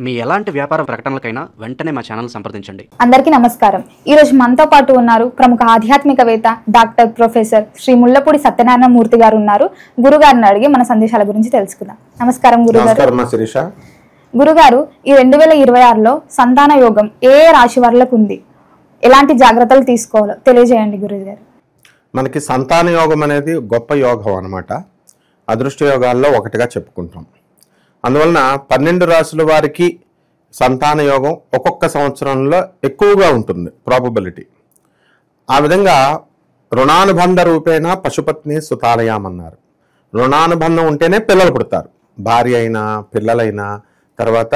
మీ ఎలాంటి వ్యాపార ప్రకటనలకైనా వెంటనే మా ఛానల్ సంప్రదించండి. అందరికీ నమస్కారం. ఈ రోజు మనతో పాటు ఉన్నారు ప్రముఖ ఆధ్యాత్మికవేత్త డాక్టర్ ప్రొఫెసర్ శ్రీ ముల్లపూడి సత్యనారాయణ మూర్తి గారు ఉన్నారు. గురుగారిని అడిగి మన సందేశాల గురించి తెలుసుకుందాం. నమస్కారం గురుగారు. గురుగారు, ఈ 2026లో సంతాన యోగం ఏ రాశి వారికి ఉంది, ఎలాంటి జాగ్రత్తలు తీసుకోవాలో తెలియజేయండి గురుగారు. మనకి సంతాన యోగం అనేది గొప్ప యోగం అన్నమాట. అదృష్ట యోగాల్లో ఒకటిగా చెప్పుకుంటాం. అందువలన 12 రాశుల వారికి సంతాన యోగం ఒక్కొక్క సంవత్సరంలో ఎక్కువగా ఉంటుంది ప్రాబబిలిటీ. ఆ విధంగా రుణానుబంధ రూపేణ పశుపత్ని సుతాలయామన్నారు. రుణానుబంధం ఉంటేనే పిల్లలు పుడతారు. భార్య అయినా పిల్లలైనా తర్వాత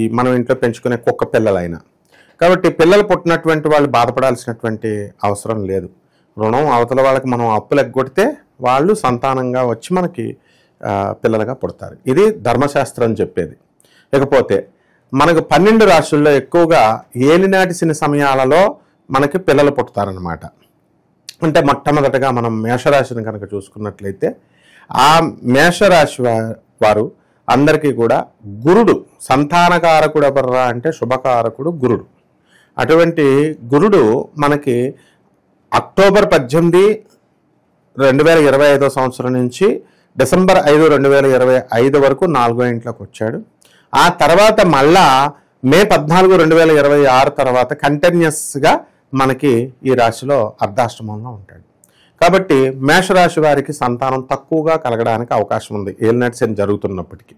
ఈ మనం ఇంట్లో పెంచుకునే కుక్క పిల్లలైనా. కాబట్టి పిల్లలు పుట్టినటువంటి వాళ్ళు బాధపడాల్సినటువంటి అవసరం లేదు. రుణం అవతల వాళ్ళకి మనం అప్పులు ఎగ్గొడితే వాళ్ళు సంతానంగా వచ్చి మనకి పిల్లలుగా పుడతారు. ఇది ధర్మశాస్త్రం చెప్పేది. ఇకపోతే మనకు 12 రాశుల్లో ఎక్కువగా ఏలినాటి శని సమయాలలో మనకి పిల్లలు పుడతారనమాట. అంటే మొట్టమొదటగా మనం మేషరాశిని కనుక చూసుకున్నట్లయితే ఆ మేషరాశి వారు అందరికీ కూడా గురుడు సంతానకారకుడు ఎవర్రా అంటే శుభకారకుడు గురుడు. అటువంటి గురుడు మనకి అక్టోబర్ 18, 2025 సంవత్సరం నుంచి డిసెంబర్ 5, 2025 వరకు 4వ ఇంట్లోకి వచ్చాడు. ఆ తర్వాత మళ్ళా మే 14, 2026 తర్వాత కంటిన్యూస్గా మనకి ఈ రాశిలో అర్ధాష్టమంలో ఉంటాడు. కాబట్టి మేషరాశి వారికి సంతానం తక్కువగా కలగడానికి అవకాశం ఉంది ఏలినాటి శని జరుగుతున్నప్పటికీ.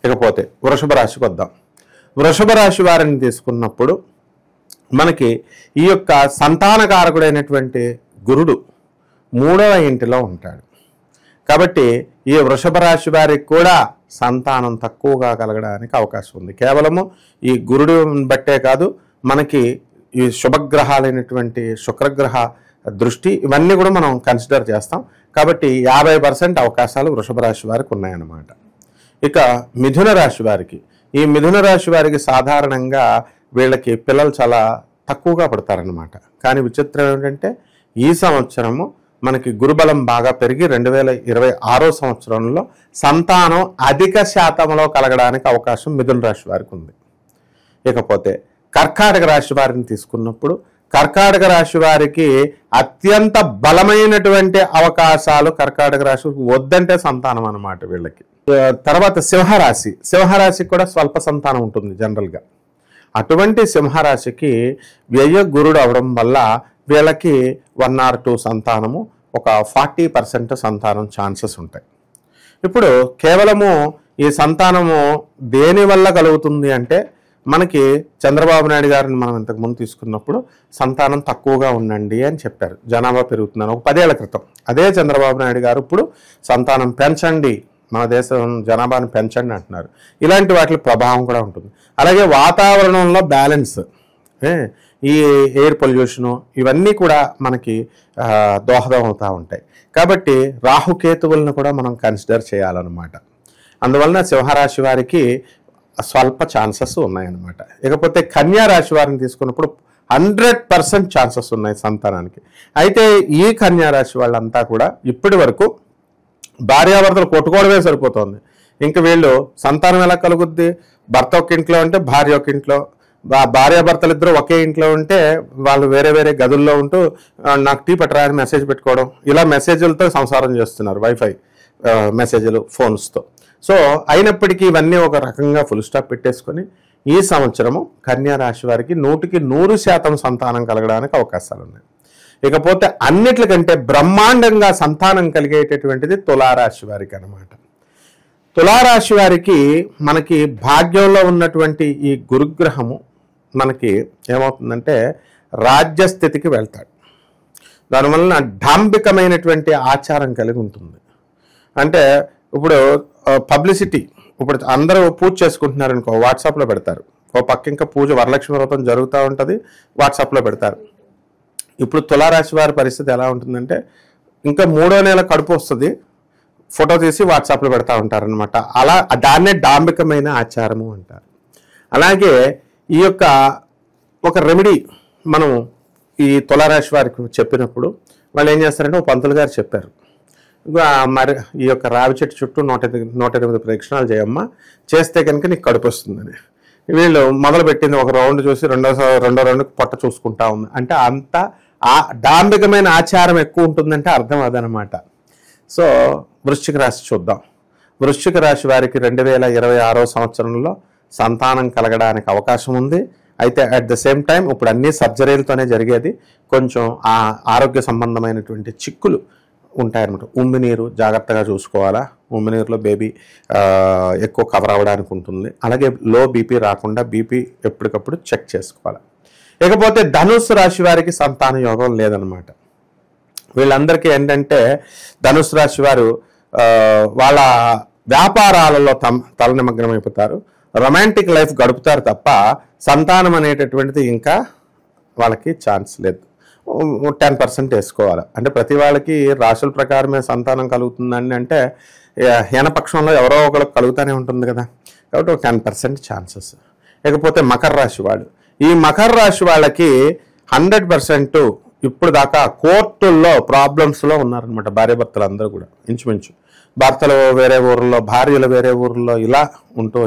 ఇకపోతే వృషభ రాశికి వద్దాం. వృషభ రాశి వారిని తీసుకున్నప్పుడు మనకి ఈ యొక్క సంతానకారకుడైనటువంటి గురుడు 3వ ఇంటిలో ఉంటాడు. కాబట్టి ఈ వృషభ రాశి వారికి కూడా సంతానం తక్కువగా కలగడానికి అవకాశం ఉంది. కేవలము ఈ గురుడు బట్టే కాదు, మనకి ఈ శుభగ్రహాలైనటువంటి శుక్రగ్రహ దృష్టి ఇవన్నీ కూడా మనం కన్సిడర్ చేస్తాం. కాబట్టి 50% అవకాశాలు వృషభ రాశి వారికి ఉన్నాయన్నమాట. ఇక మిథున రాశి వారికి, ఈ మిథున రాశి వారికి సాధారణంగా వీళ్ళకి పిల్లలు చాలా తక్కువగా పడతారనమాట. కానీ విచిత్రం ఏంటంటే ఈ సంవత్సరము మనకి గురుబలం బాగా పెరిగి 2026 సంవత్సరంలో సంతానం అధిక శాతంలో కలగడానికి అవకాశం మిథున రాశి వారికి ఉంది. ఇకపోతే కర్కాటక రాశి వారిని తీసుకున్నప్పుడు కర్కాటక రాశి వారికి అత్యంత బలమైనటువంటి అవకాశాలు కర్కాటక రాశి వద్దంటే సంతానం అన్నమాట వీళ్ళకి. తర్వాత సింహరాశికి కూడా స్వల్ప సంతానం ఉంటుంది జనరల్గా. అటువంటి సింహరాశికి వ్యయ గురుడు అవడం వల్ల వీళ్ళకి 1 or 2 సంతానము, ఒక 40% సంతానం ఛాన్సెస్ ఉంటాయి. ఇప్పుడు కేవలము ఈ సంతానము దేనివల్ల కలుగుతుంది అంటే మనకి చంద్రబాబు నాయుడు గారిని మనం ఇంతకుముందు తీసుకున్నప్పుడు సంతానం తక్కువగా ఉండండి అని చెప్పారు. జనాభా పెరుగుతుందని ఒక 10 ఏళ్ల క్రితం. అదే చంద్రబాబు నాయుడు గారు ఇప్పుడు సంతానం పెంచండి, మన దేశం జనాభాను పెంచండి అంటున్నారు. ఇలాంటి వాటి ప్రభావం కూడా ఉంటుంది. అలాగే వాతావరణంలో బ్యాలెన్స్, ఈ ఎయిర్ పొల్యూషను ఇవన్నీ కూడా మనకి దోహదం అవుతూ ఉంటాయి. కాబట్టి రాహుకేతువులను కూడా మనం కన్సిడర్ చేయాలన్నమాట. అందువలన సింహరాశి వారికి స్వల్ప ఛాన్సెస్ ఉన్నాయన్నమాట. ఇకపోతే కన్యా రాశి వారిని తీసుకున్నప్పుడు 100% ఛాన్సెస్ ఉన్నాయి సంతానానికి. అయితే ఈ కన్యా రాశి వాళ్ళంతా కూడా ఇప్పటి వరకు భార్యాభర్తలు కొట్టుకోవడమే సరిపోతుంది. ఇంక వీళ్ళు సంతానం ఎలా కలుగుద్ది? భర్త ఒక ఇంట్లో ఉంటే భార్య ఒక ఇంట్లో, భార్యాభర్తలు ఇద్దరు ఒకే ఇంట్లో ఉంటే వాళ్ళు వేరే వేరే గదుల్లో ఉంటూ నాకు టీ పట్టరా అని మెసేజ్ పెట్టుకోవడం, ఇలా మెసేజ్లతో సంసారం చేస్తున్నారు, వైఫై మెసేజ్లు ఫోన్స్తో. సో అయినప్పటికీ ఇవన్నీ ఒక రకంగా ఫుల్ స్టాప్ పెట్టేసుకొని ఈ సంవత్సరము కన్యా రాశి వారికి 100% సంతానం కలగడానికి అవకాశాలు ఉన్నాయి. ఇకపోతే అన్నిట్లకంటే బ్రహ్మాండంగా సంతానం కలిగేటటువంటిది తులారాశి వారికి అన్నమాట. తులారాశి వారికి మనకి భాగ్యంలో ఉన్నటువంటి ఈ గురుగ్రహము మనకి ఏమవుతుందంటే రాజ్యస్థితికి వెళ్తాడు. దానివలన డాంబికమైనటువంటి ఆచారం కలిగి ఉంటుంది. అంటే ఇప్పుడు పబ్లిసిటీ, ఇప్పుడు అందరూ పూజ చేసుకుంటున్నారు అనుకో, వాట్సాప్లో పెడతారు. ఓ పక్క ఇంకా పూజ వరలక్ష్మి వ్రతం జరుగుతూ ఉంటుంది, వాట్సాప్లో పెడతారు. ఇప్పుడు తులారాశి వారి పరిస్థితి ఎలా ఉంటుందంటే ఇంకా 3వ నెల కడుపు వస్తుంది, ఫోటో తీసి వాట్సాప్లో పెడతా ఉంటారనమాట. అలా దాన్నే డాంబికమైన ఆచారము అంటారు. అలాగే ఈ యొక్క ఒక రెమెడీ మనం ఈ తులారాశి వారికి చెప్పినప్పుడు వాళ్ళు ఏం చేస్తారంటే ఒక పంతులు గారు చెప్పారు, మరి ఈ యొక్క రావి చెట్టు చుట్టూ 108 ప్రదక్షిణాలు చేయమ్మా, చేస్తే కనుక నీకు కడుపు వస్తుందని. వీళ్ళు మొదలు పెట్టింది ఒక రౌండ్ చూసి రెండో రౌండ్కి పొట్ట చూసుకుంటా ఉంది అంటే అంత డాంబికమైన ఆచారం ఎక్కువ ఉంటుందంటే అర్థం అదనమాట. సో వృశ్చిక రాశి చూద్దాం. వృశ్చిక రాశి వారికి 2026 సంవత్సరంలో సంతానం కలగడానికి అవకాశం ఉంది. అయితే అట్ ద సేమ్ టైం ఇప్పుడు అన్ని సర్జరీలతోనే జరిగేది. కొంచెం ఆ ఆరోగ్య సంబంధమైనటువంటి చిక్కులు ఉంటాయన్నమాట. ఉమ్మి నీరు జాగ్రత్తగా చూసుకోవాలా. ఉమ్మి నీరులో బేబీ ఎక్కువ కవర్ అవ్వడానికి ఉంటుంది. అలాగే లో బీపీ రాకుండా బీపీ ఎప్పటికప్పుడు చెక్ చేసుకోవాలి. ఇకపోతే ధనుస్సు రాశి వారికి సంతాన యోగం లేదనమాట. వీళ్ళందరికీ ఏంటంటే ధనుస్సు రాశి వారు వాళ్ళ వ్యాపారాలలో తలనిమగ్నం అయిపోతారు. రొమాంటిక్ లైఫ్ గడుపుతారు తప్ప సంతానం అనేటటువంటిది ఇంకా వాళ్ళకి ఛాన్స్ లేదు. 10% వేసుకోవాలి. అంటే ప్రతి వాళ్ళకి రాశుల ప్రకారమే సంతానం కలుగుతుందని అంటే హీనపక్షంలో ఎవరో ఒకరికి కలుగుతూనే ఉంటుంది కదా. కాబట్టి ఒక 10% ఛాన్సెస్. ఇకపోతే మకర రాశి వాళ్ళు, ఈ మకర రాశి వాళ్ళకి 100% ఇప్పుడు దాకా కోర్టుల్లో ప్రాబ్లమ్స్లో ఉన్నారనమాట. భార్యాభర్తలు అందరూ కూడా ఇంచుమించు భర్తలు వేరే ఊర్లో, భార్యలు వేరే ఊర్లో ఇలా ఉంటూ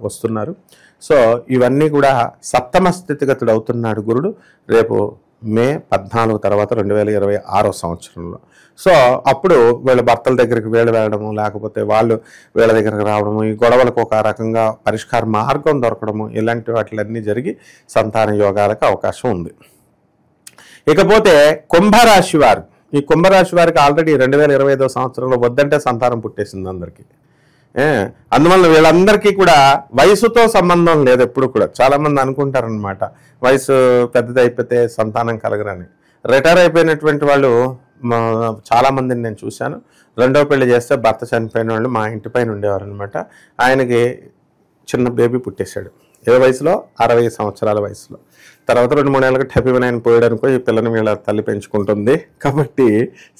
వస్తున్నారు. సో ఇవన్నీ కూడా సప్తమ స్థితిగతుడు అవుతున్నాడు గురుడు రేపు మే 14 తర్వాత 2026 సంవత్సరంలో. సో అప్పుడు వీళ్ళ భర్తల దగ్గరికి వీళ్ళు వెళ్ళడము, లేకపోతే వాళ్ళు వీళ్ళ దగ్గరికి రావడము, ఈ గొడవలకు ఒక రకంగా పరిష్కార మార్గం దొరకడము, ఇలాంటి వాటిలన్నీ జరిగి సంతాన యోగాలకు అవకాశం ఉంది. ఇకపోతే కుంభరాశి వారు, ఈ కుంభరాశి వారికి ఆల్రెడీ 2025 సంవత్సరంలో వద్దంటే సంతానం పుట్టేసింది అందరికీ. అందువల్ల వీళ్ళందరికీ కూడా వయసుతో సంబంధం లేదు. ఎప్పుడు కూడా చాలామంది అనుకుంటారనమాట వయసు పెద్దది అయిపోతే సంతానం కలగరని. రిటైర్ అయిపోయినటువంటి వాళ్ళు చాలామందిని నేను చూశాను. రెండో పెళ్లి చేస్తే భర్త చనిపోయిన వాళ్ళు మా ఇంటి పైన ఉండేవారు అనమాట. ఆయనకి చిన్న బేబీ పుట్టేశాడు. ఏ వయసులో? 60 సంవత్సరాల వయసులో. తర్వాత 2-3 ఏళ్ళకి టెపివన్ ఆయన పోయడానికో ఈ పిల్లని వీళ్ళ తల్లి పెంచుకుంటుంది. కాబట్టి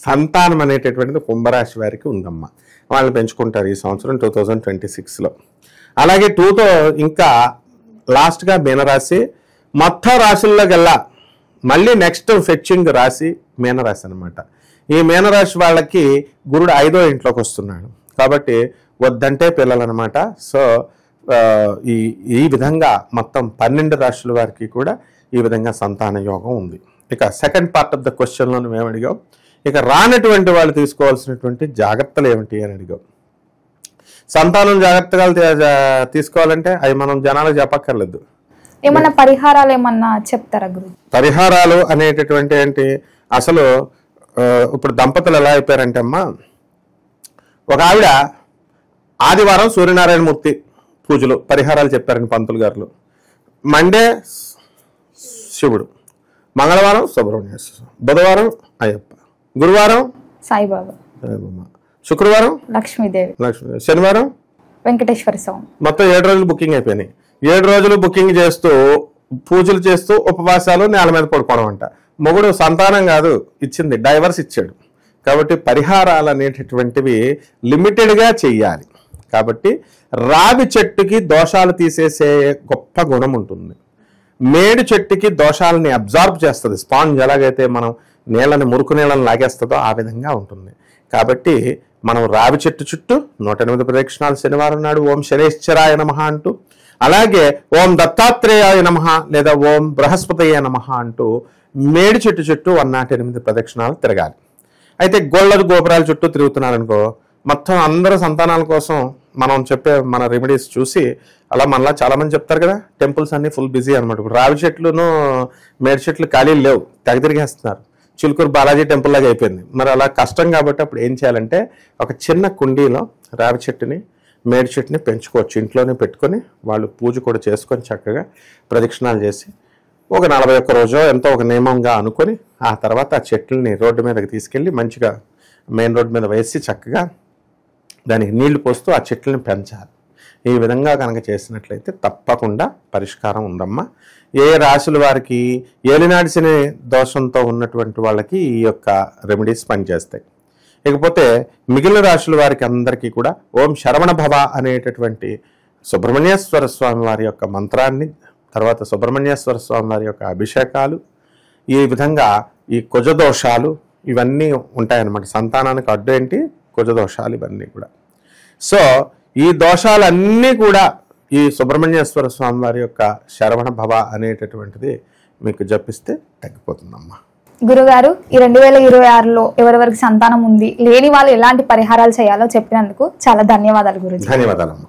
సంతానం అనేటటువంటిది కుంభరాశి వారికి ఉందమ్మా. వాళ్ళు పెంచుకుంటారు ఈ సంవత్సరం 2026లో. అలాగే 2తో ఇంకా లాస్ట్గా మీనరాశి. మొత్తం రాశుల్లోకెల్లా మళ్ళీ నెక్స్ట్ ఫెచ్చింగ్ రాశి మీనరాశి అనమాట. ఈ మీనరాశి వాళ్ళకి గురుడు 5వ ఇంట్లోకి వస్తున్నాడు. కాబట్టి వద్దంటే పిల్లలు అనమాట. సో ఈ విధంగా మొత్తం 12 రాశుల వారికి కూడా ఈ విధంగా సంతాన యోగం ఉంది. ఇక సెకండ్ పార్ట్ ఆఫ్ ద క్వశ్చన్లో మేము అడిగాం, ఇక రానటువంటి వాళ్ళు తీసుకోవాల్సినటువంటి జాగ్రత్తలు ఏమిటి అని అడిగాం. సంతానం జాగ్రత్తగా తీసుకోవాలంటే అవి మనం జనాలకు చెప్పక్కర్లేదు. ఏమన్నా పరిహారాలు ఏమన్నా చెప్తారా గురు? పరిహారాలు అనేటటువంటి ఏంటి, అసలు ఇప్పుడు దంపతులు ఎలా అయిపోయారంటే అమ్మా, ఒక ఆవిడ ఆదివారం సూర్యనారాయణమూర్తి పూజలు పరిహారాలు చెప్పారని పంతులు గారు. మండే శివుడు, మంగళవారం సుబ్రహ్మణ్య, బుధవారం అయ్యప్ప, గురువారం సాయిబాబా, శుక్రవారం లక్ష్మీదేవి, శనివారం వెంకటేశ్వర స్వామి. మొత్తం 7 రోజులు బుకింగ్ అయిపోయినాయి. 7 రోజులు బుకింగ్ చేస్తూ పూజలు చేస్తూ ఉపవాసాలు నేల మీద పడుకోవడం అంట. మొగుడు సంతానం కాదు ఇచ్చింది, డైవర్స్ ఇచ్చాడు. కాబట్టి పరిహారాలు అనేటటువంటివి లిమిటెడ్గా చెయ్యాలి. కాబట్టి రావి చెట్టుకి దోషాలు తీసేసే గొప్ప గుణం ఉంటుంది. మేడి చెట్టుకి దోషాలని అబ్జార్బ్ చేస్తుంది. స్పాంజ్ ఎలాగైతే మనం నీళ్ళని మురుకు నీళ్ళని లాగేస్తుందో ఆ విధంగా ఉంటుంది. కాబట్టి మనం రావి చెట్టు చుట్టూ 108 ప్రదక్షిణాలు శనివారం నాడు ఓం శనేశ్వరాయ నమః అంటూ, అలాగే ఓం దత్తాత్రేయాయ నమః లేదా ఓం బృహస్పతయ నమః అంటూ మేడి చెట్టు చుట్టూ 108 ప్రదక్షిణాలు తిరగాలి. అయితే గోళ్ళ గోపురాల చుట్టూ తిరుగుతున్నారనుకో, మొత్తం అందరూ సంతానాల కోసం మనం చెప్పే మన రెమెడీస్ చూసి అలా మనలా చాలామంది చెప్తారు కదా, టెంపుల్స్ అన్నీ ఫుల్ బిజీ అనమాట. ఇప్పుడు రావి చెట్లును మేడి చెట్లు ఖాళీలు లేవు, తెగ తిరిగేస్తున్నారు. చిలుకూరు బాలాజీ టెంపుల్ లాగా అయిపోయింది. మరి అలా కష్టం కాబట్టి అప్పుడు ఏం చేయాలంటే ఒక చిన్న కుండీలో రావి చెట్టుని మేడి చెట్టుని పెంచుకోవచ్చు. ఇంట్లోనే పెట్టుకొని వాళ్ళు పూజ కూడా చేసుకొని చక్కగా ప్రదక్షిణాలు చేసి ఒక 41 రోజో ఎంతో ఒక నియమంగా అనుకొని ఆ తర్వాత ఆ చెట్లని రోడ్డు మీదకి తీసుకెళ్ళి మంచిగా మెయిన్ రోడ్డు మీద వేసి చక్కగా దానికి నీళ్లు పోస్తూ ఆ చెట్లని పెంచాలి. ఈ విధంగా కనుక చేసినట్లయితే తప్పకుండా పరిష్కారం ఉందమ్మా. ఏ రాశుల వారికి ఏలినాటి శని దోషంతో ఉన్నటువంటి వాళ్ళకి ఈ యొక్క రెమెడీస్ పనిచేస్తాయి. ఇకపోతే మిగిలిన రాశుల వారికి అందరికీ కూడా ఓం శరవణ భవ అనేటటువంటి సుబ్రహ్మణ్యేశ్వర స్వామి వారి యొక్క మంత్రాన్ని, తర్వాత సుబ్రహ్మణ్యేశ్వర స్వామి వారి యొక్క అభిషేకాలు, ఈ విధంగా ఈ కుజదోషాలు ఇవన్నీ ఉంటాయన్నమాట. సంతానానికి అడ్డు ఏంటి? కుజదోషాలు ఇవన్నీ కూడా. సో ఈ దోషాలన్నీ కూడా ఈ సుబ్రహ్మణ్యేశ్వర స్వామి వారి యొక్క శరవణ భవ అనేటటువంటిది మీకు జపిస్తే తగ్గిపోతుందమ్మా. గురుగారు, ఈ 2026లో ఎవరెవరికి సంతానం ఉంది, లేని వాళ్ళు ఎలాంటి పరిహారాలు చేయాలో చెప్పినందుకు చాలా ధన్యవాదాలు గురుజీ. ధన్యవాదాలమ్మా.